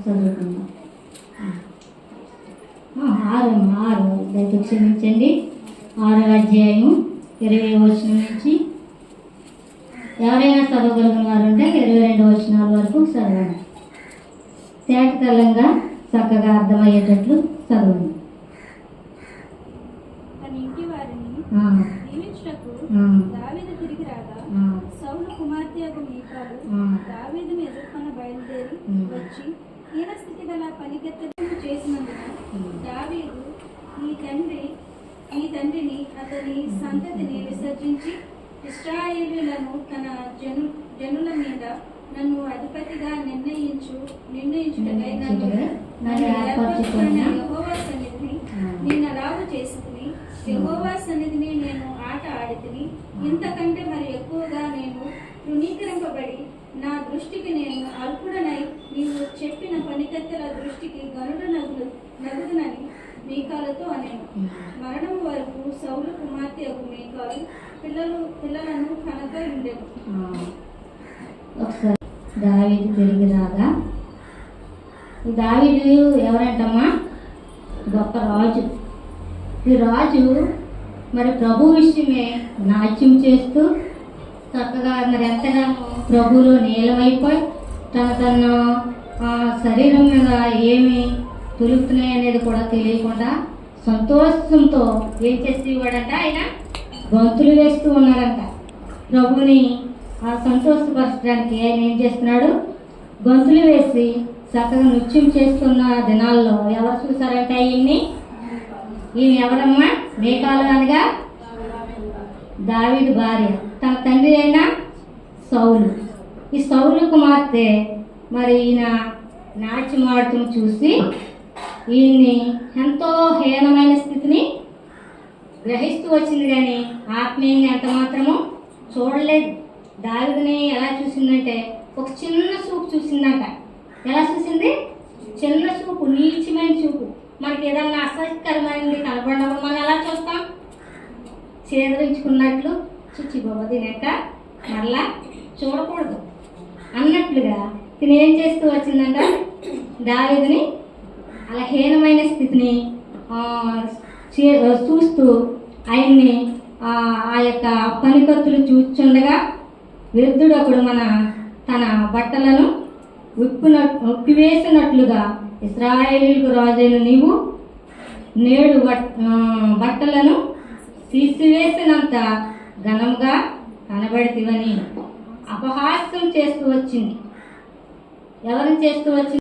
చదువుకుందాం. 6 దయతో క్షమించండి. 6వ అధ్యాయం 20వ వచనం నుంచి ఎవరైనా చదవగలిగిన వారు ఉంటే 22వ వచనాల వరకు చదవండి. తేటతెల్లంగా చక్కగా అర్థమయ్యేటట్లు చదవండి. తన ఇంటి వారిని నియమించుటకు దావీదు తిరిగి రాగా సౌలు కుమార్తెయగు మీకాలు దావీదును ఎదుర్కొన బయలుదేరి వచ్చి హీనస్థితి గల పనికెత్తలు చేసినందున దావీదు ఈ తండ్రిని అతని సంతతిని విసర్జించి ఇశ్రాయేలీయులను తన జనుల మీద నన్ను అధిపతిగా నిర్ణయించుటకై నన్ను ఏర్పరచుకున్న యెహోవా సన్నిధిని నిన్న రావు చేసుకుని యెహోవా సన్నిధిని నేను ఆట ఆడితిని. ఇంతకంటే మరి ఎక్కువగా నేను తృణీకరింపబడి నా దృష్టికి నేను అల్పుడనై నీవు చెప్పిన పనికత్తెల దృష్టికి గనుడు నగుదునని మీకాలతో అనేను. మరణం వరకు సౌలు కుమార్తె మీకాలు పిల్లలను కనక ఉండేది. ఒకసారి దావీదు తిరిగి రాగా, దావీదు ఎవరంటమ్మా? గొప్ప రాజు. ఈ రాజు మరి ప్రభు విషయమే నాట్యం చేస్తూ చక్కగా మరి ఎంతగానో ప్రభువులో నీలమైపోయి తన శరీరం మీద ఏమి తొలుగుతున్నాయి అనేది కూడా తెలియకుండా సంతోషంతో ఏం చేసేవాడంట? ఆయన గొంతులు వేస్తూ ఉన్నాడంట. ప్రభుని సంతోషపరచడానికి ఆయన ఏం చేస్తున్నాడు? గొంతులు వేసి చక్కగా నృత్యం చేస్తున్న దినాల్లో ఎవరు చూసారంటే ఈయన్ని ఎవరమ్మా? మీకాలు అనగా దావీదు భార్య, తన తండ్రి అయిన సౌలు. ఈ సౌలు కుమార్తె మరి ఈయన నాట్యం ఆడుతుని చూసి ఈయన్ని ఎంతో హీనమైన స్థితిని గ్రహిస్తూ వచ్చింది, కానీ ఆత్మీయంగా ఎంత మాత్రమో చూడలేదు. దావీదుని ఎలా చూసిందంటే ఒక చిన్న చూపు చూసిందంట. ఎలా చూసింది? చిన్న చూపు, నీచమైన చూపు. మనకి ఏదన్నా అసహ్యకరమైనది కనపడినప్పుడు మనం ఎలా చూస్తాం? చేదరించుకున్నట్లు చుచ్చి బాబా తినాక మరలా చూడకూడదు అన్నట్లుగా తిని ఏం చేస్తూ వచ్చిందంట? దావీదుని అలా హీనమైన స్థితిని చూస్తూ ఆయన్ని ఆ యొక్క పనికత్తులు విరుద్ధుడు ఒకడు తన బట్టలను ఉప్పివేసినట్లుగా ఇశ్రాయేలీయులకు రాజైన నీవు నేడు బట్టలను తీసివేసినంత ఘనంగా కనబడితివని అపహాస్యం చేస్తూ వచ్చింది. ఎవరిని చేస్తూ వచ్చింది?